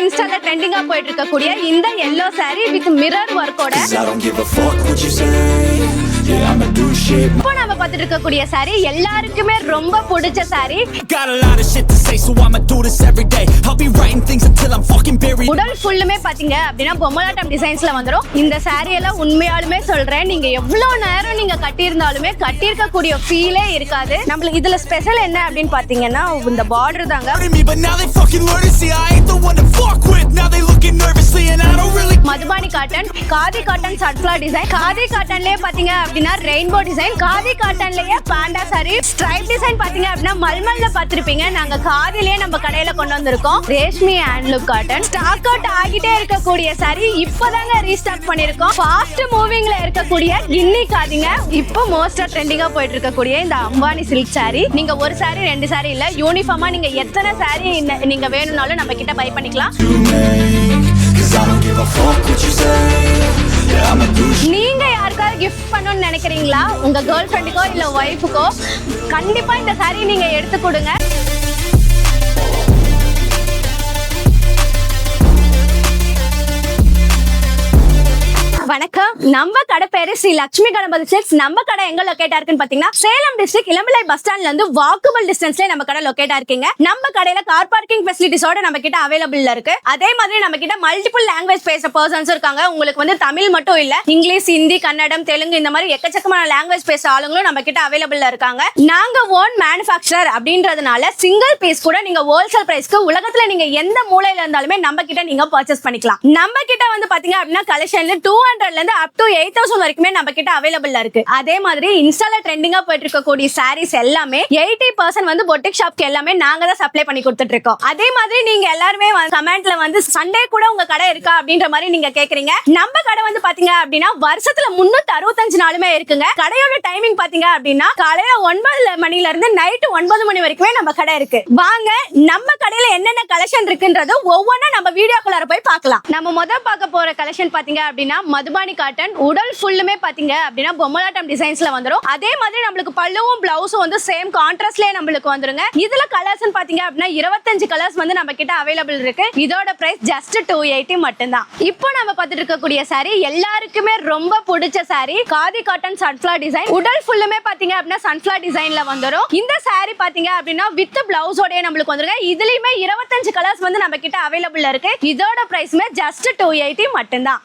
இன்ஸ்டால ட்ரெண்டிங்கா போயிட்டு இருக்கக்கூடிய இந்த yellow saree வித் மிரர் ஒர்க்கோட இப்போ நம்ம பார்த்துட்டு இருக்கக்கூடிய saree எல்லாருக்குமே ரொம்ப பிடிச்ச saree. உடல் ஃபுல்லுமே பாத்தீங்க அப்படின்னா பொம்மலாட்டம் டிசைன்ஸ்ல வந்துரும். இந்த saree எல்லாம் உண்மையாலுமே சொல்றேன், நீங்க எவ்வளவு நேரம் நீங்க கட்டியிருந்தாலுமே கட்டியிருக்கக்கூடிய ஃபீலே இருக்காது. நம்மளுக்கு இதுல ஸ்பெஷல் என்ன அப்படின்னு பாத்தீங்கன்னா இந்த பார்டர் தாங்க. மதுபானி காட்டன், காதி காட்டன் சட்ஃப்ளவர் டிசைன், காதி காட்டன்லயே பாத்தீங்க அப்படின்னா ரெயின்போ டிசைன், காதி காட்டன்லயே பாண்டா சாரி, ஸ்ட்ரைப் டிசைன் பாத்தீங்க அப்படின்னா மல்மல்ல பாத்திருப்பீங்க. நாங்க காதிலேயே நம்ம கடையில கொண்டு வந்திருக்கோம். Reshmi handloom cotton stock out ஆகிட்டே இருக்கக்கூடிய சாரி இப்பதாங்க ரீஸ்டாக் பண்ணிருக்கோம். ஃபாஸ்ட் மூவிங்ல இருக்கக்கூடிய கின்னி காதிங்க. இப்போ மோஸ்டா ட்ரெண்டிங்கா போயிட்டு இருக்கக்கூடிய இந்த அம்பானி சில்க் சாரி. நீங்க ஒரு சாரி ரெண்டு சாரி இல்ல, யூனிஃபார்மா நீங்க எத்தனை சாரி நீங்க வேணும்னாலும் நம்ம கிட்ட பை பண்ணிக்கலாம். நீங்க யாருக்காவது கிஃப்ட் பண்ணணும்னு நினைக்கிறீங்களா? உங்க கேர்ள் ஃப்ரெண்டுக்கோ இல்ல ஒய்ஃபுக்கோ கண்டிப்பா இந்த சாரி நீங்க எடுத்து கொடுங்க. வணக்கம், நம்ம கடை பேரு ஸ்ரீ லட்சுமி கணபதி சில்க்ஸ். நம்ம கடை எங்க லொகேட் இருக்குன்னு பாத்தீங்கன்னா சேலம் டிஸ்ட்ரிக்ட் இளம்பிள்ளை பஸ் ஸ்டாண்ட்ல இருந்து வாக்கபிள் டிஸ்டன்ஸ்ல நம்ம கடை லொகேட் இருக்கீங்க. நம்ம கடையில கார் பார்க்கிங் ஃபெசிலிட்டிஸோட நம்ம கிட்ட அவைலபிள் இருக்கு. அதே மாதிரி நம்ம கிட்ட மல்டிபிள் லாங்குவேஜ் பேசுற பர்சன்ஸ் இருக்காங்க. உங்களுக்கு வந்து தமிழ் மட்டும் இல்ல, இங்கிலீஷ், ஹிந்தி, கன்னடம், தெலுங்கு இந்த மாதிரி எக்கச்சக்கமான லாங்குவேஜ் பேசுற ஆளுங்களும் நம்ம கிட்ட அவைலபிள் இருக்காங்க. நாங்க ஓன் மேனுஃபேக்சரர் அப்படின்றதுனால சிங்கிள் பீஸ் கூட நீங்க ஹோல்சேல் பிரைஸ்க்கு உலகத்துல நீங்க எந்த மூலையில இருந்தாலுமே நம்ம கிட்ட நீங்க பர்ச்சேஸ் பண்ணிக்கலாம். நம்ம கிட்ட வந்து பாத்தீங்க அப்படின்னா கலெக்ஷன்ல 200 இருந்து up to 8000 வரைக்குமே நம்ம கிட்ட அவைலபிள் இருக்கு. அதே மாதிரி இன்ஸ்டால ட்ரெண்டிங்கா போயிட்டு இருக்கக்கூடிய சாரீஸ் எல்லாமே 80% வந்து பொட்டிக் ஷாப்க்கு எல்லாமே நாங்க தான் சப்ளை பண்ணி கொடுத்துட்டு இருக்கோம். அதே மாதிரி நீங்க எல்லாருமே கமெண்ட்ல வந்து சண்டே கூட உங்க கடை இருக்கா அப்படின்ற மாதிரி நீங்க கேக்குறீங்க. நம்ம கடை வந்து பாத்தீங்க அப்படின்னா வருஷத்துல 365 நாளுமே இருக்குங்க. கடையோட டைமிங் பாத்தீங்க அப்படின்னா காலையில 9 மணில இருந்து நைட் 9 மணி வரைக்குமே நம்ம கடை இருக்கு. வாங்க நம்ம கடையில என்னென்ன கலெக்ஷன் இருக்குன்றது ஒவ்வொன்னா நம்ம வீடியோக்குள்ளார போய் பார்க்கலாம். நம்ம முதல் பார்க்க போற கலெக்ஷன் பாத்தீங்க அப்படின்னா மதுபானி காட்டன். உடல் ஃபுல்லுமே பாத்தீங்க அப்படின்னா பொம்மலாட்டம் டிசைன்ஸ்ல வந்துரும். அதே மாதிரி நம்மளுக்கு பல்லுவும் பிளவுஸும் வந்து சேம் கான்ட்ராஸ்ட்லயே நம்மளுக்கு வந்துருங்க. இதுல கலர்ஸ் பாத்தீங்க அப்படின்னா 25 கலர்ஸ் வந்து நம்ம கிட்ட அவைலபிள் இருக்கு. இதோட பிரைஸ் ஜஸ்ட் 280 மட்டும்தான். இப்போ நம்ம பார்த்துட்டு இருக்கக்கூடிய சாரி எல்லாருக்குமே ரொம்ப பிடிச்ச sorry, khadi cotton sunflower design. உடல் ஃபுல்லுமே பாத்தீங்க அப்படின்னா சன்ஃப்ளவர் டிசைன்ல வந்துரும். இந்த சாரி பாத்தீங்க அப்படின்னா வித் பிளவுஸோட நம்மளுக்கு வந்துருங்க. இதுலயுமே 25 கலர்ஸ் வந்து நம்ம கிட்ட அவைலபிள் இருக்கு. இதோட பிரைஸ்மே ஜஸ்ட் 280 மட்டும்தான்.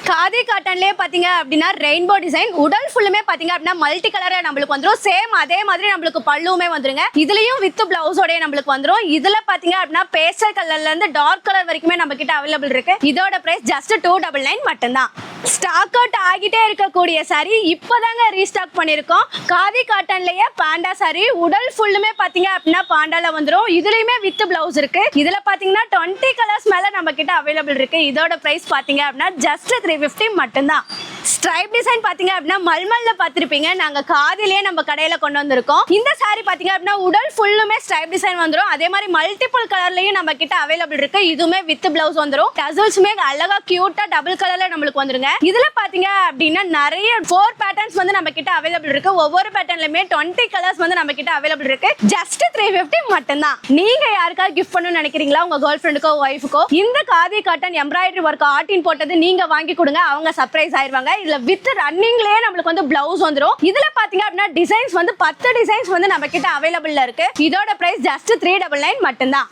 காதி காட்டன்லயே பாத்தீங்க அப்படின்னா ரெயின்போ டிசைன். உடல் ஃபுல்லுமே பாத்தீங்க அப்படின்னா மல்டி கலரா நம்மளுக்கு வந்துரும். சேம் அதே மாதிரி நம்மளுக்கு பல்லுமே வந்துருங்க. இதுலயும் வித் பிளவுஸோட நம்மளுக்கு வந்துரும். இதுல பாத்தீங்க அப்படின்னா பேஸ்டல் கலர்ல இருந்து டார்க் கலர் வரைக்குமே நம்ம கிட்ட அவைலபிள் இருக்கு. இதோட பிரைஸ் ஜஸ்ட் 299 மட்டும்தான். ஸ்டாக் அவுட் ஆகிட்டே இருக்கக்கூடிய சாரி இப்பதாங்க ரீஸ்டாக் பண்ணிருக்கோம். காதி காட்டன்லயே பாண்டா சாரி. உடல் ஃபுல்லுமே பாத்தீங்க அப்படின்னா பாண்டால வந்துரும். இதுலயுமே வித் பிளவுஸ் இருக்கு. இதுல பாத்தீங்கன்னா 20 கலர்ஸ் மேல நம்ம கிட்ட அவைலபிள் இருக்கு. இதோட பிரைஸ் பாத்தீங்க அப்படின்னா ஜஸ்ட் 350 மட்டும்தான். ஸ்ட்ரைப் டிசைன் பாத்தீங்க அப்படின்னா மல்மல்ல பாத்திருப்பீங்க. நாங்க காதிலேயே நம்ம கடையில கொண்டு வந்திருக்கோம். இந்த சாரி பாத்தீங்க அப்படின்னா உடல் ஃபுல்லுமே ஸ்ட்ரைப் டிசைன் வந்துரும். அதே மாதிரி மல்டிபிள் கலர்லயும் நம்ம கிட்ட அவைலபிள் இருக்கு. இதுவுமே வித் பிளவுஸ் வந்துரும். டசல்ஸ்மே அழகா கியூட்டா டபுள் கலர்ல நம்மளுக்கு வந்துருங்க. இதுல பாத்தீங்க அப்படின்னா நிறைய 4 பேட்டர்ன்ஸ் வந்து நம்ம கிட்ட அவைலபிள் இருக்கு. ஒவ்வொரு பேட்டர்ன்லயுமே 20 கலர்ஸ் வந்து நம்ம கிட்ட அவைலபிள் இருக்கு. ஜஸ்ட் 350 மட்டும்தான். நீங்க யாருக்காவது கிஃப்ட் பண்ணணும்னு நினைக்கிறீங்களா? உங்க கேர்ள் ஃப்ரெண்டுக்கோ ஒய்ஃபுக்கோ இந்த காதி காட்டன் எம்ப்ராய்டரி ஒர்க் ஆர்டின் போட்டது நீங்க வாங்கி கொடுங்க. அவங்க சர்ப்ரைஸ் ஆயிருவாங்க. இதுல வித் ரன்னிங்லயே நம்மளுக்கு வந்து பிளவுஸ் வந்துரும். இதுல பாத்தீங்க அப்படின்னா டிசைன்ஸ் வந்து 10 டிசைன்ஸ் வந்து நம்ம கிட்ட அவைலபிள்ல இருக்கு. இதோட பிரைஸ் ஜஸ்ட் 399 மட்டும்தான்.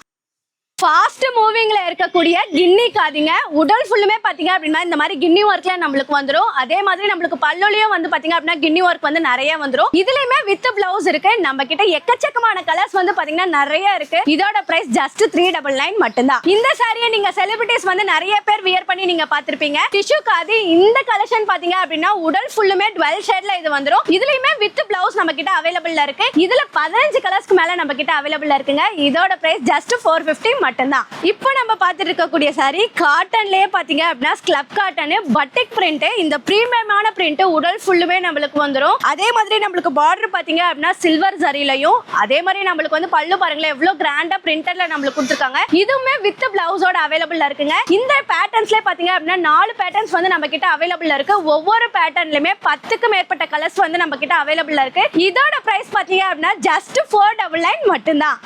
ஃபாஸ்ட் மூவிங்ல இருக்கக்கூடிய கின்னி காதிங்க. உடல் ஃபுல்லுமே பாத்தீங்க அப்படின்னா இந்த மாதிரி கின்னி ஒர்க்ல நம்மளுக்கு வந்துரும். அதே மாதிரி நம்மளுக்கு பல்லுலயும் வந்து பாத்தீங்க அப்படின்னா கின்னி ஒர்க் வந்து நிறைய வந்துரும். இதுலயுமே வித் பிளவுஸ் இருக்கு. நம்ம கிட்ட எக்கச்சக்கமான கலர்ஸ் வந்து பாத்தீங்கன்னா நிறைய இருக்கு. இதோட பிரைஸ் ஜஸ்ட் 399 மட்டும்தான். இந்த சாரியை நீங்க செலிபிரிட்டிஸ் வந்து நிறைய பேர் வியர் பண்ணி நீங்க பாத்திருப்பீங்க. டிஷ்யூ காதி. இந்த கலெக்ஷன் பாத்தீங்க அப்படின்னா உடல் ஃபுல்லுமே 12 ஷேட்ல இது வந்துரும். இதுலயுமே வித் பிளவுஸ் நம்ம கிட்ட அவைலபிள்ல இருக்கு. இதுல 15 கலர்ஸ்க்கு மேல நம்ம கிட்ட அவைலபிள்ல இருக்குங்க. இதோட பிரைஸ் ஜஸ்ட் 450 மட்டும்தான். இப்போ நம்ம பார்த்துட்டு இருக்கக்கூடிய சாரி காட்டன்லயே பாத்தீங்க அப்படின்னா ஸ்க்ளப் காட்டன் பட்டிக் பிரிண்ட். இந்த பிரீமியமான பிரிண்ட் உடல் ஃபுல்லுமே நம்மளுக்கு வந்துரும். அதே மாதிரி நம்மளுக்கு பார்டர் பாத்தீங்க அப்படின்னா சில்வர் ஜரிலையும், அதே மாதிரி நம்மளுக்கு வந்து பல்லு பாருங்களேன் எவ்வளவு கிராண்டா பிரிண்டர்ல நம்மளுக்கு கொடுத்துருக்காங்க. இதுவுமே வித் பிளவுஸோட அவைலபிள்ல இருக்குங்க. இந்த பேட்டர்ன்ஸ்ல பாத்தீங்க அப்படின்னா 4 பேட்டர்ன்ஸ் வந்து நம்ம கிட்ட அவைலபிள்ல இருக்கு. ஒவ்வொரு பேட்டர்ன்லயுமே 10க்கு மேற்பட்ட கலர்ஸ் வந்து நம்ம கிட்ட அவைலபிள்ல இருக்கு. இதோட பிரைஸ் பாத்தீங்க அப்படின்னா ஜஸ்ட் 499 மட்டும்தான்.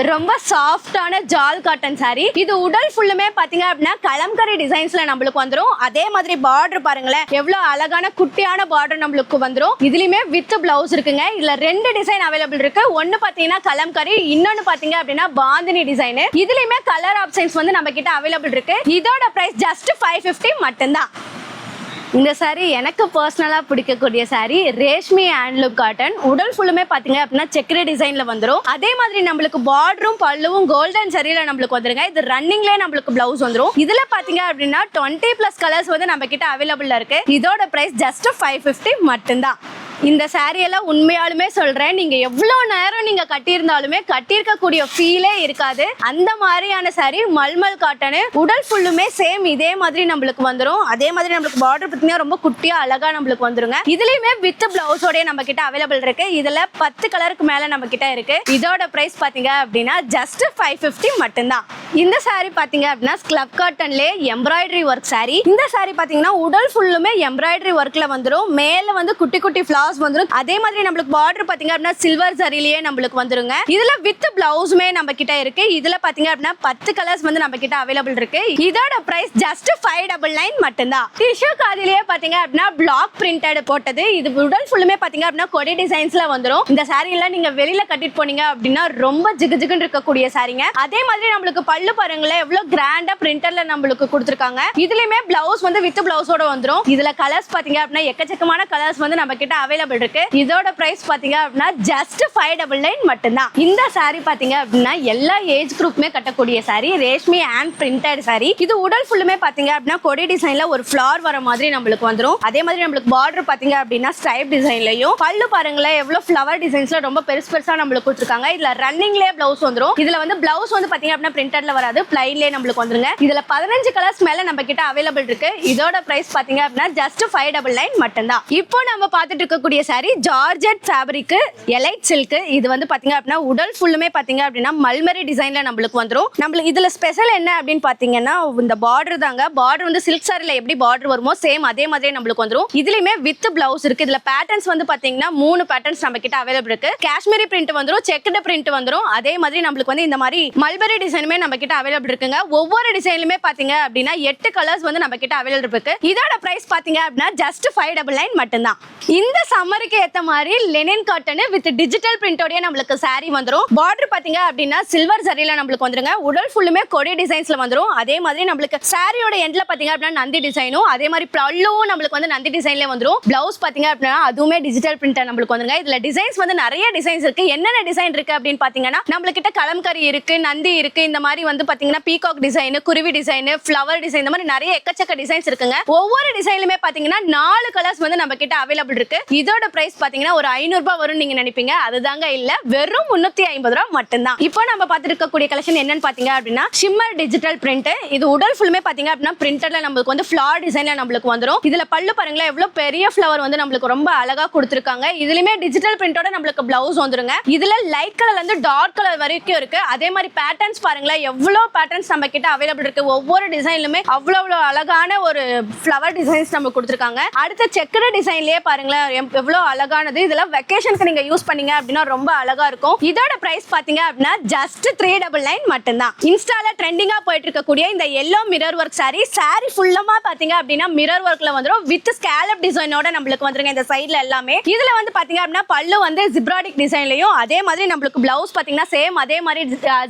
ரொம்ப சாஃப்டான ஜால் காட்டன் saree. இது உடல் ஃபுல்லுமே பாத்தீங்க அப்படின்னா கலம்கரி டிசைன்ஸ்ல நம்மளுக்கு வந்துரும். அதே மாதிரி பார்டர் பாருங்களேன், எவ்வளவு அழகான குட்டியான பார்டர் நம்மளுக்கு வந்துரும். இதுலயுமே வித் பிளவுஸ் இருக்குங்க. இதுல 2 டிசைன் அவைலபிள் இருக்கு. ஒன்னு பாத்தீங்கன்னா கலம்கரி, இன்னொன்னு பாத்தீங்க அப்படின்னா பாந்தினி டிசைன். இதுலயுமே கலர் ஆப்ஷன்ஸ் வந்து நம்ம கிட்ட அவைலபிள் இருக்கு. இதோட பிரைஸ் ஜஸ்ட் 550 மட்டும்தான். இந்த சாரி எனக்கு பர்சனலா பிடிக்கக்கூடிய சாரி ரேஷ்மி ஹேண்ட்லூம் காட்டன். உடல் ஃபுல்லுமே பாத்தீங்க அப்படின்னா செக்கரி டிசைன்ல வந்துரும். அதே மாதிரி நம்மளுக்கு பார்டரும் பல்லுவும் கோல்டன் சரியில நம்மளுக்கு வந்துருங்க. இது ரன்னிங்லயே நம்மளுக்கு பிளவுஸ் வந்துரும். இதுல பாத்தீங்க அப்படின்னா 20+ கலர்ஸ் வந்து நம்ம கிட்ட அவைலபிள் இருக்கு. இதோட பிரைஸ் ஜஸ்ட் 550 மட்டும்தான். இந்த சாரி எல்லாம் உண்மையாலுமே சொல்றேன், நீங்க எவ்வளவு நேரம் நீங்க கட்டியிருந்தாலுமே கட்டியிருக்கக்கூடிய ஃபீலே இருக்காது. அந்த மாதிரியான சாரி மல்மல் காட்டன். உடல் ஃபுல்லுமே சேம் இதே மாதிரி நம்மளுக்கு வந்துரும். அதே மாதிரி நம்மளுக்கு பார்டர் பார்த்தீங்கன்னா ரொம்ப குட்டியா அழகா நம்மளுக்கு வந்துருங்க. இதுலயுமே வித் பிளவுஸோட நம்ம கிட்ட அவைலபிள் இருக்கு. இதுல 10 கலருக்கு மேல நம்ம கிட்ட இருக்கு. இதோட பிரைஸ் பாத்தீங்க அப்படின்னா ஜஸ்ட் 550 மட்டும்தான். இந்த சாரி பாத்தீங்க அப்படின்னா ஸ்க்லப் காட்டன்லயே எம்ப்ராய்டரி ஒர்க் சாரி. இந்த சாரி பாத்தீங்கன்னா உடல் ஃபுல்லுமே எம்ப்ராய்டரி ஒர்க்ல வந்துரும். மேல வந்து குட்டி குட்டி ஃபிளார்ஸ் வந்துரும். அதே மாதிரி நம்மளுக்கு பார்டர் பாத்தீங்க அப்படின்னா சில்வர் சரியிலேயே நம்மளுக்கு வந்துருங்க. இதுல வித் பிளவுஸ்மே நம்ம கிட்ட இருக்கு. இதுல பாத்தீங்க அப்படின்னா 10 கலர்ஸ் வந்து நம்ம கிட்ட அவைலபிள் இருக்கு. இதோட பிரைஸ் ஜஸ்ட் 599 மட்டும்தான். டிஷ்யூ காதிலேயே பாத்தீங்க அப்படின்னா பிளாக் பிரிண்டட் போட்டது. இது உடல் ஃபுல்லுமே பாத்தீங்க அப்படின்னா கொடி டிசைன்ஸ்ல வந்துரும். இந்த சாரி எல்லாம் நீங்க வெளியில கட்டிட்டு போனீங்க அப்படின்னா ரொம்ப ஜிகுஜிகுன்னு இருக்கக்கூடிய சாரிங்க. அதே மாதிரி நம்மளுக்கு பல்லு பாருங்களேன், எவ்வளவு கிராண்டா பிரிண்டர்ல நம்மளுக்கு கொடுத்துருக்காங்க. இதுலயுமே பிளவுஸ் வந்து வித் பிளவுஸோட வந்துரும். இதுல கலர்ஸ் பாத்தீங்க அப்படின்னா எக்கச்சக்கமான கலர்ஸ் வந்து நம்ம கிட்ட அவைலபிள் இருக்கு. இதோட பிரைஸ் பாத்தீங்க அப்படின்னா ஜஸ்ட் 599 மட்டும்தான். இந்த சாரி பாத்தீங்க அப்படின்னா எல்லா ஏஜ் குரூப்புமே கட்டக்கூடிய sorry Reshmi hand printed sorry. இது உடல் ஃபுல்லுமே பாத்தீங்க அப்படின்னா கொடி டிசைன்ல ஒரு ஃபிளார் வர மாதிரி நம்மளுக்கு வந்துரும். அதே மாதிரி நம்மளுக்கு பார்டர் பாத்தீங்க அப்படின்னா ஸ்ட்ரைப் டிசைன்லயும் பல்லு பாருங்களேன் எவ்வளவு ஃபிளவர் டிசைன்ஸ்ல ரொம்ப பெருசு பெருசா நம்மளுக்கு கொடுத்துருக்காங்க. இதுல ரன்னிங்லயே பிளவுஸ் வந்துரும். இதுல வந்து பிளவுஸ் வந்து பாத்தீங்க அப்படின்னா பிரிண்டட்ல வராது, பிளைன்லயே நம்மளுக்கு வந்துருங்க. இதுல 15 கலர்ஸ் மேல நம்ம கிட்ட அவைலபிள் இருக்கு. இதோட பிரைஸ் பாத்தீங்க அப்படின்னா ஜஸ்ட் 599 மட்டும்தான். இப்போ நம்ம பாத்துட்டு இருக்கக்கூடிய sorry georgette fabric elite silk. இது வந்து பாத்தீங்க அப்படின்னா உடல் ஃபுல்லுமே பாத்தீங்க அப்படின்னா மல்மரி டிசைன்ல நம்மளுக்கு வந்துரும். நம்மளுக்கு இதுல ஸ்பெஷல் என்ன அப்படின்னு பாத்தீங்கன்னா இந்த பார்டர் தாங்க. பார்டர் வந்து சில்க் சாரில எப்படி பார்டர் வருமோ சேம் அதே மாதிரி நம்மளுக்கு வந்துரும். இதுலயுமே வித் பிளவுஸ் இருக்கு. இதுல பேட்டர்ன்ஸ் வந்து பாத்தீங்கன்னா 3 பேட்டர்ன்ஸ் நம்ம கிட்ட அவைலபிள் இருக்கு. காஷ்மீரி பிரிண்ட் வந்துரும், செக்குடு பிரிண்ட் வந்துரும். அதே மாதிரி நம்மளுக்கு வந்து இந்த மாதிரி மல்பரி டிசைனுமே நம்ம கிட்ட அவைலபிள் இருக்குங்க. ஒவ்வொரு டிசைன்லுமே பாத்தீங்க அப்படின்னா 8 கலர்ஸ் வந்து நம்ம கிட்ட அவைலபிள் இருக்கு. இதோட பிரைஸ் பாத்தீங்க அப்படின்னா ஜஸ்ட் 599 மட்டும்தான். இந்த சம்மருக்கு ஏத்த மாதிரி லெனின் காட்டன் வித் டிஜிட்டல் பிரிண்டோடய நம்மளுக்கு saree வந்துரும். பார்டர் பாத்தீங்க அப்படின்னா சில்வர் சரியில நம்மளுக்கு வந்துருங்க. உடல் ஃபுல்லுமே கொடி டிசைன்ஸ்ல வந்துரும். அதே மாதிரி நம்மளுக்கு சாரியோட எண்ட்ல பாத்தீங்க அப்படின்னா நந்தி டிசைனும் அதே மாதிரி பல்லுவும் நம்மளுக்கு வந்து நந்தி டிசைன்ல வந்துரும். பிளவுஸ் பாத்தீங்க அப்படின்னா அதுவுமே டிஜிட்டல் பிரிண்டர் நம்மளுக்கு வந்துருங்க. இதுல டிசைன்ஸ் வந்து நிறைய டிசைன்ஸ் இருக்கு. என்னென்ன டிசைன் இருக்கு அப்படின்னு பாத்தீங்கன்னா நம்மளுக்கிட்ட கலம்கரி இருக்கு, நந்தி இருக்கு, இந்த மாதிரி வந்து பாத்தீங்கன்னா பீகாக் டிசைன், குருவி டிசைன், ஃபிளவர் டிசைன், இந்த மாதிரி நிறைய எக்கச்சக்க டிசைன்ஸ் இருக்குங்க. ஒவ்வொரு டிசைன்லுமே பாத்தீங்கன்னா 4 கலர்ஸ் வந்து நம்ம கிட்ட அவைலபிள் இருக்கு. இதோட பிரைஸ் பாத்தீங்கன்னா ஒரு 500 ரூபாய் வரும் நீங்க நினைப்பீங்க. அதுதாங்க இல்ல, வெறும் 350 ரூபாய் மட்டும்தான். இப்போ நம்ம பார்த்துட்டு இருக்கக்கூடிய கலெக்ஷன் என்னன்னு பாத்தீங்க அப்படின்னா ஷிம்மர் டிஜிட்டல் பிரிண்ட். இது உடல் ஃபுல்லுமே பாத்தீங்க அப்படின்னா பிரிண்டர்ல நம்மளுக்கு வந்து ஃபிளார் டிசைன்ல நம்மளுக்கு வந்துரும். இதுல பல்லு பாருங்களேன் எவ்வளவு பெரிய ஃபிளவர் வந்து நம்மளுக்கு ரொம்ப அழகா கொடுத்திருக்காங்க. இதுலயுமே டிஜிட்டல் பிரிண்டோட நம்மளுக்கு பிளவுஸ் வந்துருங்க. இதுல லைட் கலர்ல இருந்து டார்க் கலர் வரைக்கும் இருக்கு. அதே மாதிரி பேட்டர்ன்ஸ் பாருங்களேன் எவ்வளவு பேட்டர்ன்ஸ் நம்ம கிட்ட அவைலபிள் இருக்கு. ஒவ்வொரு டிசைன்லுமே அவ்வளவு அழகான ஒரு ஃபிளவர் டிசைன்ஸ் நம்ம கொடுத்திருக்காங்க. அடுத்த செக்கர் டிசைன்லயே பாருங்களேன் எவ்வளவு அழகானது. இதெல்லாம் வெக்கேஷனுக்கு நீங்க யூஸ் பண்ணீங்க அப்படின்னா ரொம்ப அழகா இருக்கும். இதோட பிரைஸ் பாத்தீங்க அப்படின்னா ஜஸ்ட் 399 மட்டும்தான். இன்ஸ்டால ட்ரெண்டிங்கா போயிட்டு இருக்கக்கூடிய இந்த எல்லோ மிரர் ஒர்க் சாரி ஃபுல்லமா பாத்தீங்க அப்படின்னா மிரர் ஒர்க்ல வந்துரும். வித் ஸ்கேலப் டிசைனோட நம்மளுக்கு வந்துருங்க. இந்த சைடுல எல்லாமே இதுல வந்து பாத்தீங்க அப்படின்னா பல்லு வந்து ஜிப்ராடிக் டிசைன்லயும் அதே மாதிரி நம்மளுக்கு பிளவுஸ் பாத்தீங்கன்னா சேம் அதே மாதிரி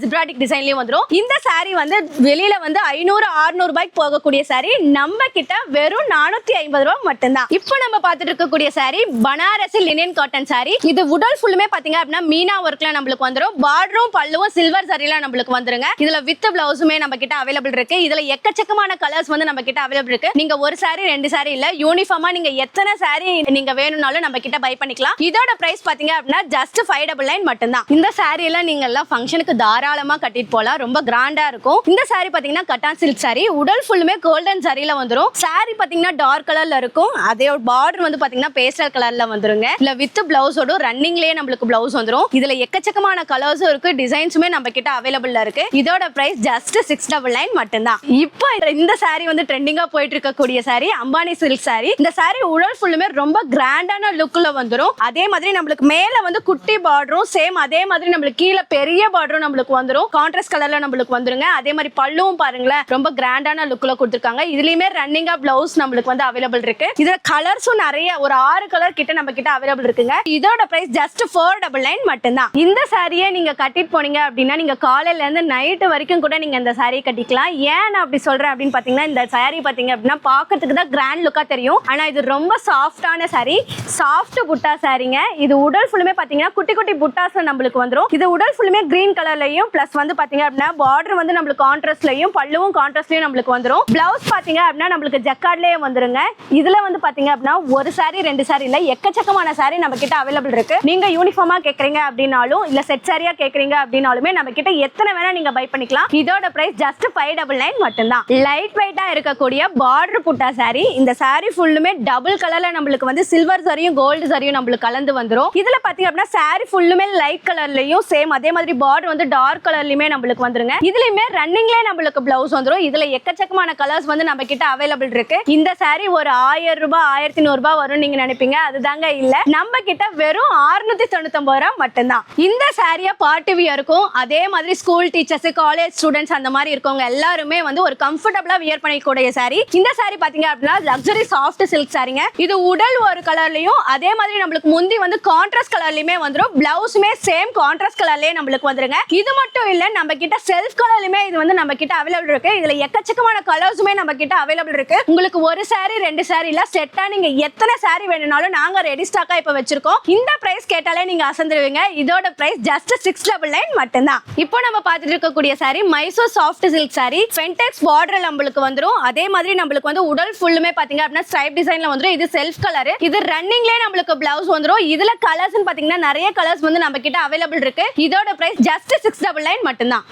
ஜிப்ராடிக் டிசைன்லயும் வந்துரும். இந்த சாரி வந்து வெளியில வந்து 500-600 ரூபாய்க்கு போகக்கூடிய சாரி நம்ம கிட்ட வெறும் 450 ரூபாய் மட்டும்தான். இப்போ நம்ம பார்த்துட்டு இருக்கக்கூடிய sorry Banarasi linen cotton sorry. இது உடல் ஃபுல்லுமே பாத்தீங்க அப்படின்னா மீனா ஒர்க்ல நம்மளுக்கு வந்துரும். பார்டரும் பல்லுவும் சில்வர் சரியில நம்மளுக்கு வந்துருங்க. இதுல வித் பிளவுஸுமே நம்ம கிட்ட அவைலபிள் இருக்கு. இதுல எக்கச்சக்கமான கலர்ஸ் வந்து நம்ம கிட்ட அவைலபிள் இருக்கு. நீங்க ஒரு சாரி 2 சாரி இல்ல, யூனிஃபார்மா நீங்க எத்தனை சாரி நீங்க வேணும்னாலும் நம்ம கிட்ட பை பண்ணிக்கலாம். இதோட பிரைஸ் பாத்தீங்க அப்படின்னா ஜஸ்ட் 599 மட்டும்தான். இந்த சாரி எல்லாம் நீங்க எல்லாம் ஃபங்க்ஷனுக்கு தாராளமா கட்டிட்டு போலாம். ரொம்ப கிராண்டா இருக்கும். இந்த சாரி பாத்தீங்கன்னா கட்டான் சில்க் சாரி. உடல் ஃபுல்லுமே கோல்டன் சரியில வந்துரும். சாரி பாத்தீங்கன்னா டார்க் கலர்ல இருக்கும். அதே பார்டர் வந்து பாத்தீங்கன்னா பேஸ்டல் கலர்ல வந்துருங்க. இல்ல வித் பிளவுஸோட ரன்னிங்லயே நம்மளுக்கு பிளவுஸ் வந்துரும். இதுல எக்கச்சக்கமான கலர்ஸும் இருக்கு, டிசைன்ஸுமே நம்ம கிட்ட அவைலபிளா இருக்கு. இதோட பிரைஸ் ஜஸ்ட் 699 மட்டும்தான். இப்போ இந்த saree வந்து ட்ரெண்டிங்கா போயிட்டு இருக்கக்கூடிய saree அம்பானி சில்க் saree. இந்த saree உடல் ஃபுல்லுமே ரொம்ப கிராண்டான லுக்ல வந்துரும். அதே மாதிரி நம்மளுக்கு மேல வந்து குட்டி பார்டரும் சேம் அதே மாதிரி நம்மளுக்கு கீழே பெரிய பார்டரும் நம்மளுக்கு வந்துரும். கான்ட்ராஸ்ட் கலர்ல நம்மளுக்கு வந்துருங்க. அதே மாதிரி பல்லுவும் பாருங்களேன் ரொம்ப கிராண்டான லுக்ல கொடுத்திருக்காங்க. இதுலயுமே ரன்னிங்கா பிளவுஸ் நம்மளுக்கு வந்து அவைலபிள் இருக்கு. இதுல கலர்ஸும் நிறைய ஒரு 6 கலர் கிட்ட நம்ம கிட்ட அவைலபிள் இருக்குங்க. இதோட பிரைஸ் ஜஸ்ட் 499 மட்டும்தான். இந்த சாரியை நீங்க கட்டிட்டு போனீங்க அப்படின்னா நீங்க காலையில இருந்து நைட் வரைக்கும் கூட நீங்க இந்த சாரியை கட்டிக்கலாம். ஏன் நான் அப்படி சொல்றேன் அப்படின்னு பாத்தீங்கன்னா இந்த சாரி பாத்தீங்க அப்படின்னா பாக்கிறதுக்கு தான் கிராண்ட் லுக்கா தெரியும். ஆனா இது ரொம்ப சாஃப்டான சாரி, சாஃப்ட் புட்டா சாரிங்க. இது உடல் ஃபுல்லுமே பாத்தீங்கன்னா குட்டி குட்டி புட்டாஸ் நம்மளுக்கு வந்துரும். இது உடல் ஃபுல்லுமே கிரீன் கலர்லயும் பிளஸ் வந்து பாத்தீங்க அப்படின்னா பார்டர் வந்து நம்மளுக்கு கான்ட்ராஸ்ட்லயும் பல்லுவும் கான்ட்ராஸ்ட்லயும் நம்மளுக்கு வந்துரும். பிளவுஸ் பாத்தீங்க அப்படின்னா நம்மளுக்கு ஜக்கார்ட்லயே வந்துருங்க. இதுல வந்து பாத்தீங்க அப்படின்னா ஒரு சாரி 2 சாரி இல்ல எக்கச்சக்கமான சாரி நம்ம கிட்ட அவைலபிள் இருக்கு. நீங்க யூனிஃபார்மா கேக்குறீங்க அப்படின்னாலும் இல்ல செட் சாரியா கேக்குறீங்க அப்படின்னாலுமே நம்ம கிட்ட எத்தனை வேணா நீங்க பை பண்ணிக்கலாம். இதோட பிரைஸ் ஜஸ்ட் 599 மட்டும்தான். லைட் வெயிட்டா இருக்கக்கூடிய பார்டர் புட்டா சாரி. இந்த சாரி ஃபுல்லுமே டபுள் கலர்ல நம்மளுக்கு வந்து சில்வர் சரியும் கோல்டு சரியும் நம்மளுக்கு கலந்து வந்துரும். இதுல பாத்தீங்க அப்படின்னா சாரி ஃபுல்லுமே லைட் கலர்லயும் சேம் அதே மாதிரி பார்டர் வந்து டார்க் கலர்லயுமே நம்மளுக்கு வந்துருங்க. இதுலயுமே ரன்னிங்லயே நம்மளுக்கு பிளவுஸ் வந்துரும். இதுல எக்கச்சக்கமான கலர்ஸ் வந்து நம்ம கிட்ட அவைலபிள் இருக்கு. இந்த சாரி ஒரு 1000 ரூபாய் 1100 ரூபாய் வரும் நீங்க நினைப்பீங்க, அதுதாங்க இல்ல. நம்ம கிட்ட வெறும் 699 ரூபாய் மட்டும்தான். இந்த சாரியா பார்ட்டி வியருக்கும் அதே மாதிரி ஸ்கூல் டீச்சர்ஸ் காலேஜ் ஸ்டூடெண்ட்ஸ் அந்த மாதிரி இருக்கவங்க எல்லாருமே வந்து ஒரு கம்ஃபர்டபுளா வியர் பண்ணிக்கூடிய சாரி. இந்த சாரி பாத்தீங்க அப்படின்னா லக்ஸரி சாஃப்ட் சில்க் சாரிங்க. இது உடல் ஒரு கலர்லயும் அதே மாதிரி நம்மளுக்கு முந்தி வந்து கான்ட்ராஸ்ட் கலர்லயுமே வந்துரும். பிளவுஸுமே சேம் கான்ட்ராஸ்ட் கலர்லயே நம்மளுக்கு வந்துருங்க. இது மட்டும் இல்ல நம்ம கிட்ட செல்ஃப் கலர்லயுமே இது வந்து நம்ம கிட்ட அவைலபிள் இருக்கு. இதுல எக்கச்சக்கமான கலர்ஸுமே நம்ம கிட்ட அவைலபிள் இருக்கு. உங்களுக்கு ஒரு சாரி 2 சாரி இல்ல செட்டா நீங்க எத்தனை சாரி வேணும்னாலும் நாங்க ரெடி ஸ்டாக்கா இப்ப வச்சிருக்கோம். இந்த பிரைஸ் கேட்டாலே நீங்க அசந்துருவீங்க. இதோட பிரைஸ் ஜஸ்ட் 699 மட்டும்தான். இப்போ நம்ம பார்த்துட்டு இருக்கக்கூடிய சாரி மைசூர் சாஃப்ட் சில்க் சாரி. ஃபென்டெக்ஸ் பார்டர் நம்மளுக்கு வந்துரும். அதே மாதிரி நம்மளுக்கு வந்து உடல் ஃபுல்லுமே பாத்தீங்க அப்படின்னா ஸ்ட்ரைப் டிசைன்ல வந்துரும். இது செல்ஃப் கலர். இது ரன்னிங்லயே நம்மளுக்கு பிளவுஸ் வந்துரும். இதுல கலர்ஸ் பாத்தீங்கன்னா நிறைய கலர்ஸ் வந்து நம்ம கிட்ட அவைலபிள் இருக்கு. இதோட பிரைஸ் ஜஸ்ட் 699 மட்டும்தான்.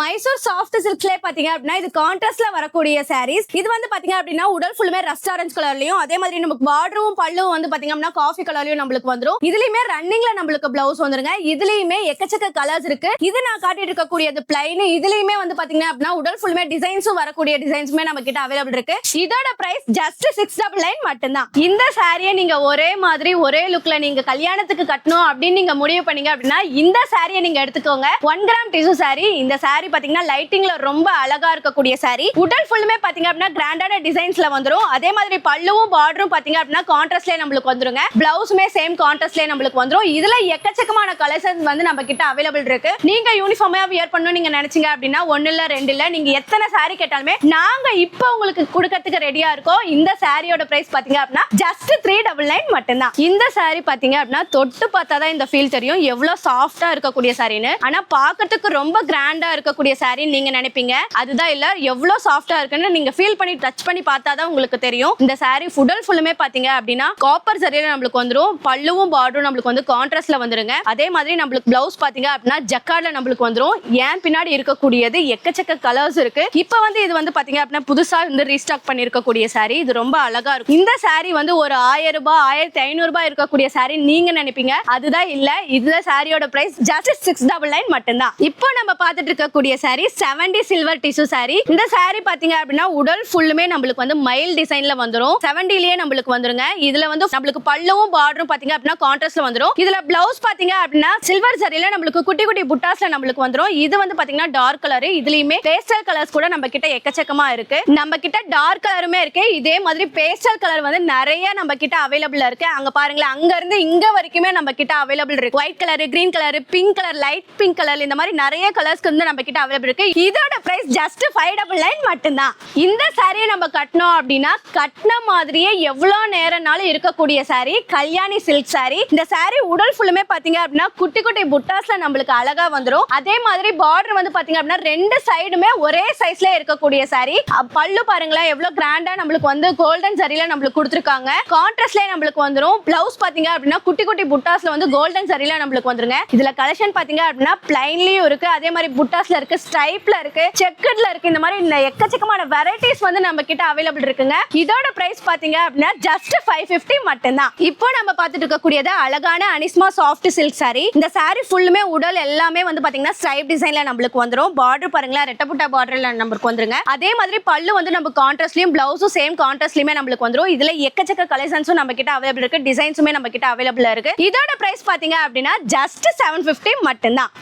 மைசூர் சாஃப்ட் சில்க்ஸ்ல பாத்தீங்க அப்படின்னா இது கான்ட்ராஸ்ட்ல வரக்கூடிய சாரீஸ். இது வந்து பாத்தீங்க அப்படின்னா உடல் ஃபுல்லுமே ரஸ்ட் ஆரஞ்சு கலர்லயும் அதே மாதிரி நமக்கு பார்டரும் பல்லும் வந்து பாத்தீங்க அப்படின்னா காஃபி கலர்லயும் நம்மளுக்கு வந்துரும். இதுலயுமே ரன்னிங்ல நம்மளுக்கு பிளவுஸ் வந்துருங்க. இதுலயுமே எக்கச்சக்க கலர்ஸ் இருக்கு. இது நான் காட்டிட்டு இருக்கக்கூடியது பிளைன். இதுலயுமே வந்து பாத்தீங்கன்னா அப்படின்னா உடல் ஃபுல்லுமே டிசைன்ஸும் வரக்கூடிய டிசைன்ஸுமே நம்ம கிட்ட அவைலபிள் இருக்கு. இதோட பிரைஸ் ஜஸ்ட் 699 மட்டும்தான். இந்த சாரியை நீங்க ஒரே மாதிரி ஒரே லுக்ல நீங்க கல்யாணத்துக்கு கட்டணும் அப்படின்னு நீங்க முடிவு பண்ணீங்க அப்படின்னா இந்த சாரியை நீங்க எடுத்துக்கோங்க. 1 கிராம் டிஷ்யூ சாரி. இந்த சாரி பாத்தீங்கன்னா லைட்டிங்ல ரொம்ப அழகா இருக்கக்கூடிய சாரி. உடல் ஃபுல்லுமே பாத்தீங்க அப்படின்னா கிராண்டான டிசைன்ஸ்ல வந்துரும். அதே மாதிரி பல்லுவும் பார்டரும் பாத்தீங்க அப்படின்னா கான்ட்ராஸ்ட்லயே நம்மளுக்கு வந்துருங்க. பிளவுஸுமே சேம் கான்ட்ராஸ்ட்லயே நம்மளுக்கு வந்துரும். இதுல எக்கச்சக்கமான கலெக்ஷன்ஸ் வந்து நம்ம கிட்ட அவைலபிள் இருக்கு. நீங்க யூனிஃபார்மா வியர் பண்ணணும் நீங்க நினைச்சீங்க அப்படின்னா 1 இல்ல 2 இல்ல நீங்க எத்தனை சாரி கேட்டாலுமே நாங்க இப்ப உங்களுக்கு கொடுக்கிறதுக்கு ரெடியா இருக்கோம். இந்த சாரியோட பிரைஸ் பாத்தீங்க அப்படின்னா ஜஸ்ட் 399 மட்டும்தான். இந்த சாரி பாத்தீங்க அப்படின்னா தொட்டு பார்த்தாதான் இந்த ஃபீல் தெரியும் எவ்வளவு சாஃப்டா இருக்கக்கூடிய சாரின்னு. ஆனா பாக்கிறதுக்கு ரொம்ப கிராண்டா இருக்கக்கூடிய சாரி நீங்க நினைப்பீங்க, அதுதான் இல்ல. எவ்வளவு சாஃப்டா இருக்குன்னு நீங்க ஃபீல் பண்ணி டச் பண்ணி பார்த்தாதான் உங்களுக்கு தெரியும். இந்த சாரி உடல் ஃபுல்லுமே பாத்தீங்க அப்படின்னா காப்பர் சரியில நம்மளுக்கு வந்துரும். பல்லுவும் பார்டரும் நம்மளுக்கு வந்து கான்ட்ராஸ்ட்ல வந்துருங்க. அதே மாதிரி நம்மளுக்கு பிளவுஸ் பாத்தீங்க அப்படின்னா ஜக்கார்ட்ல நம்மளுக்கு வந்துரும். ஏன் பின்னாடி இருக்கக்கூடியது எக்கச்சக்க கலர்ஸ் இருக்கு. இப்போ வந்து இது வந்து பாத்தீங்க அப்படின்னா புதுசா வந்து ரீஸ்டாக் பண்ணி இருக்கக்கூடிய சாரி. இது ரொம்ப அழகா இருக்கும். இந்த சாரி வந்து ஒரு 1000 ரூபாய் 1500 ரூபாய் இருக்கக்கூடிய சாரி நீங்க நினைப்பீங்க, அதுதான் இல்ல. இதுல சாரியோட பிரைஸ் ஜஸ்ட் 699 மட்டும்தான். இப்போ நம்ம பார்த்துட்டு இருக்கக்கூடிய சாரி 70 சில்வர் டிஷ்யூ சாரி. இந்த சாரி பாத்தீங்க அப்படின்னா உடல் ஃபுல்லுமே நம்மளுக்கு வந்து மைல் டிசைன்ல வந்துரும். 70லயே நம்மளுக்கு வந்துருங்க. இதுல வந்து நம்மளுக்கு பல்லுவும் பார்டரும் பாத்தீங்க அப்படின்னா கான்ட்ராஸ்ட்ல வந்துரும். இதுல பிளவுஸ் பாத்தீங்க அப்படின்னா சில்வர் சரியில நம்மளுக்கு குட்டி குட்டி புட்டாஸ்ல நம்மளுக்கு வந்துரும். இது வந்து பாத்தீங்கன்னா டார்க் கலர். இதுலயுமே பேஸ்டல் கலர்ஸ் கூட நம்ம கிட்ட எக்கச்சக்கமா இருக்கு. நம்ம கிட்ட டார்க் கலருமே இருக்கு. இதே மாதிரி பேஸ்டல் கலர் வந்து நிறைய நம்ம கிட்ட அவைலபிளா இருக்கு. அங்க பாருங்களேன், அங்க இருந்து இங்க வரைக்குமே நம்ம கிட்ட அவைலபிள் இருக்கு. White colour, green colour, pink colour, light pink colour, இந்த மாதிரி நிறைய கலர்ஸ்க்கு வந்து நம்ம கிட்ட அவைலபிள் இருக்கு. இதோட பிரைஸ் ஜஸ்ட் 599 மட்டும்தான். இந்த சாரியை நம்ம கட்டணும் அப்படின்னா கட்டின மாதிரியே எவ்வளவு நேரம்னாலும் இருக்கக்கூடிய சாரி கல்யாணி சில்க் சாரி. இந்த சாரி உடல் ஃபுல்லுமே பாத்தீங்க அப்படின்னா குட்டி குட்டி புட்டாஸ்ல நம்மளுக்கு அழகா வந்துரும். அதே மாதிரி பார்டர் வந்து பாத்தீங்க அப்படின்னா 2 சைடுமே ஒரே சைஸ்ல இருக்கக்கூடிய சாரி. பல்லு பாருங்களேன் எவ்வளவு கிராண்டா நம்மளுக்கு வந்து கோல்டன் சரியில நம்மளுக்கு கொடுத்துருக்காங்க. கான்ட்ராஸ்ட்ல நம்மளுக்கு வந்துரும். பிளவுஸ் பாத்தீங்க அப்படின்னா குட்டி குட்டி புட்டாஸ்ல வந்து கோல்டன் சரியில நம்மளுக்கு வந்துருங்க. இதுல கலெக்ஷன் பாத்தீங்க அப்படின்னா பிளைன்லயும் இருக்கு, அதே மாதிரி புட்டாஸ்ல சீக்வன்ஸ்ல இருக்கு, ஸ்ட்ரைப்ல இருக்கு, செக்கட்ல இருக்கு. இந்த மாதிரி எக்கச்சக்கமான வெரைட்டிஸ் வந்து நம்ம கிட்ட அவைலபிள் இருக்குங்க. இதோட பிரைஸ் பாத்தீங்க அப்படின்னா ஜஸ்ட் 550 மட்டும்தான். இப்போ நம்ம பார்த்துட்டு இருக்கக்கூடியது அழகான அனிஸ்மா சாஃப்ட் சில்க் saree. இந்த saree ஃபுல்லுமே உடல் எல்லாமே வந்து பாத்தீங்கன்னா ஸ்ட்ரைப் டிசைன்ல நம்மளுக்கு வந்துரும். பார்டர் பாருங்களேன், ரெட்டப்புட்டா பார்டர்ல நம்மளுக்கு வந்துருங்க. அதே மாதிரி பல்லு வந்து நம்ம கான்ட்ராஸ்ட்லயும், பிளவுஸும் சேம் கான்ட்ராஸ்ட்லயுமே நம்மளுக்கு வந்துரும். இதுல எக்கச்சக்க கலெக்ஷன்ஸும் நம்ம கிட்ட அவைலபிள் இருக்கு, டிசைன்ஸுமே நம்ம கிட்ட அவைலபிள் இருக்கு. இதோட பிரைஸ் பாத்தீங்க அப்படின்னா ஜஸ்ட் 750 மட்டும்தான்.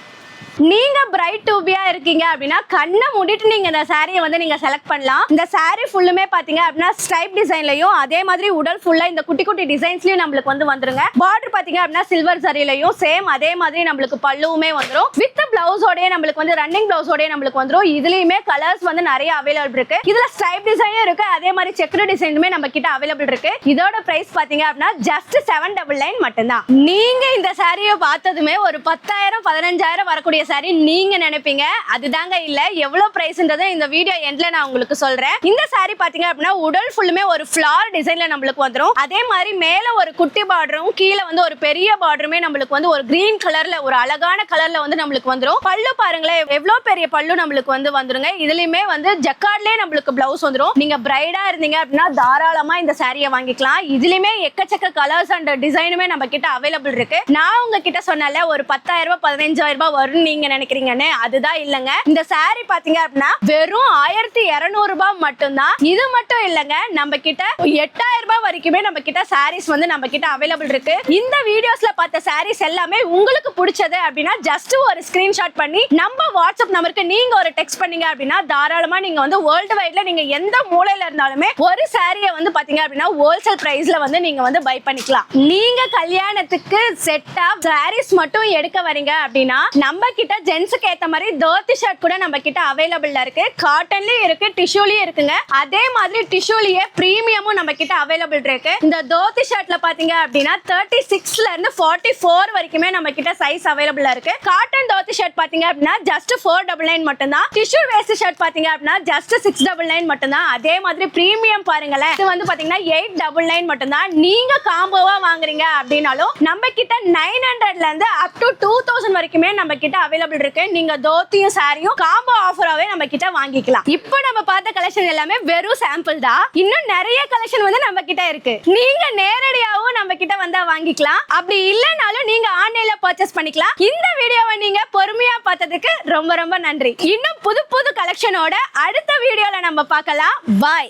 நீங்க பிரைட் டூபியா இருக்கீங்க அப்படின்னா கண்ணை மூடிட்டு நீங்க இந்த சாரியை வந்து நீங்க செலக்ட் பண்ணலாம். இந்த சாரி ஃபுல்லுமே பாத்தீங்க அப்படின்னா ஸ்ட்ரைப் டிசைன்லயும், அதே மாதிரி உடல் ஃபுல்லா இந்த குட்டி குட்டி டிசைன்ஸ்லயும் நம்மளுக்கு வந்து வந்துருங்க. பார்டர் பாத்தீங்க அப்படின்னா சில்வர் சரியிலையும் சேம் அதே மாதிரி நம்மளுக்கு பல்லுவுமே வந்துரும். வித் பிளவுஸோடய நம்மளுக்கு வந்து ரன்னிங் பிளவுஸோடய நம்மளுக்கு வந்துரும். இதுலயுமே கலர்ஸ் வந்து நிறைய அவைலபிள் இருக்கு. இதுல ஸ்ட்ரைப் டிசைனும் இருக்கு, அதே மாதிரி செக்குடு டிசைனுமே நம்ம கிட்ட அவைலபிள் இருக்கு. இதோட பிரைஸ் பாத்தீங்க அப்படின்னா ஜஸ்ட் 799 மட்டும்தான். நீங்க இந்த சாரியை பார்த்ததுமே ஒரு 10,000 15,000 வரக்கூடிய சாரி நீங்க நினைப்பீங்க. அதுதாங்க இல்ல. எவ்வளவு பிரைஸ்ன்றதை இந்த வீடியோ எண்ட்ல நான் உங்களுக்கு சொல்றேன். இந்த சாரி பாத்தீங்க அப்படின்னா உடல் ஃபுல்லுமே ஒரு ஃபிளார் டிசைன்ல நம்மளுக்கு வந்துரும். அதே மாதிரி மேல ஒரு குட்டி பார்டரும், கீழே வந்து ஒரு பெரிய பார்டருமே நம்மளுக்கு வந்து ஒரு கிரீன் கலர்ல, ஒரு அழகான கலர்ல வந்து நம்மளுக்கு வந்துரும். பல்லு பாருங்களேன், எவ்வளவு பெரிய பல்லு நம்மளுக்கு வந்து வந்துருங்க. இதுலயுமே வந்து ஜக்கார்ட்லயே நம்மளுக்கு பிளவுஸ் வந்துரும். நீங்க பிரைடா இருந்தீங்க அப்படின்னா தாராளமா இந்த சாரியை வாங்கிக்கலாம். இதுலயுமே எக்கச்சக்க கலர்ஸ் அண்ட் டிசைனுமே நம்ம கிட்ட அவைலபிள் இருக்கு. நான் உங்ககிட்ட சொன்னல ஒரு 10,000 15,000 வரும் நீங்க நினைக்கிறீங்கன்னு, அதுதான் இல்லங்க. இந்த சாரி பாத்தீங்க அப்படின்னா வெறும் 1200 ரூபாய் மட்டும்தான். இது மட்டும் இல்லங்க, நம்ம கிட்ட 8000 ரூபாய் வரைக்குமே நம்ம கிட்ட சாரீஸ் வந்து நம்ம கிட்ட அவைலபிள் இருக்கு. இந்த வீடியோஸ்ல பார்த்த சாரீஸ் எல்லாமே உங்களுக்கு பிடிச்சது அப்படின்னா ஜஸ்ட் ஒரு ஸ்கிரீன்ஷாட் பண்ணி நம்ம வாட்ஸ்அப் நம்பருக்கு நீங்க ஒரு டெக்ஸ்ட் பண்ணீங்க அப்படின்னா தாராளமா நீங்க வந்து வேர்ல்டு வைட்ல நீங்க எந்த மூலையில இருந்தாலுமே ஒரு சாரியை வந்து பாத்தீங்க அப்படின்னா ஹோல்சேல் பிரைஸ்ல வந்து நீங்க வந்து பை பண்ணிக்கலாம். நீங்க கல்யாணத்துக்கு செட்டா சாரீஸ் மட்டும் எடுக்க வரீங்க அப்படின்னா நம்ம கிட்ட ஜென்ஸுக்கு ஏத்த மாதிரி தோத்தி ஷர்ட் கூட நம்ம கிட்ட அவைலபிள்ல இருக்கு. காட்டன்லயும் இருக்கு, டிஷ்யூலயும் இருக்குங்க. அதே மாதிரி டிஷ்யூலயே பிரீமியமும் நம்ம கிட்ட அவைலபிள் இருக்கு. இந்த தோத்தி ஷர்ட்ல பாத்தீங்க அப்படின்னா 36ல இருந்து 44 வரைக்குமே நம்ம கிட்ட சைஸ் அவைலபிள்ல இருக்கு. காட்டன் தோத்தி ஷர்ட் பாத்தீங்க அப்படின்னா ஜஸ்ட் 499 மட்டும்தான். டிஷ்யூ வேஸ்ட் ஷர்ட் பாத்தீங்க அப்படின்னா ஜஸ்ட் 699 மட்டும்தான். அதே மாதிரி பிரீமியம் பாருங்களேன், இது வந்து பாத்தீங்கன்னா 899 மட்டும்தான். நீங்க காம்போவா வாங்குறீங்க அப்படின்னாலும் நம்ம கிட்ட 900ல இருந்து அப் டு 2000 வரைக்குமே நம்ம கிட்ட அவைலபிள் இருக்கு. நீங்க தோத்தியும் சாரியும் காம்போ ஆஃபராவே நம்ம கிட்ட வாங்கிக்கலாம். இப்போ நம்ம பார்த்த கலெக்ஷன் எல்லாமே வெறும் சாம்பிள் தான். இன்னும் நிறைய கலெக்ஷன் வந்து நம்ம கிட்ட இருக்கு. நீங்க நேரடியாவும் நம்ம கிட்ட வந்தா வாங்கிக்கலாம். அப்படி இல்லனாலும் நீங்க ஆன்லைன்ல பர்ச்சேஸ் பண்ணிக்கலாம். இந்த வீடியோவை நீங்க பொறுமையா பார்த்ததுக்கு ரொம்ப ரொம்ப நன்றி. இன்னும் புது புது கலெக்ஷனோட அடுத்த வீடியோல நம்ம பார்க்கலாம். பாய்.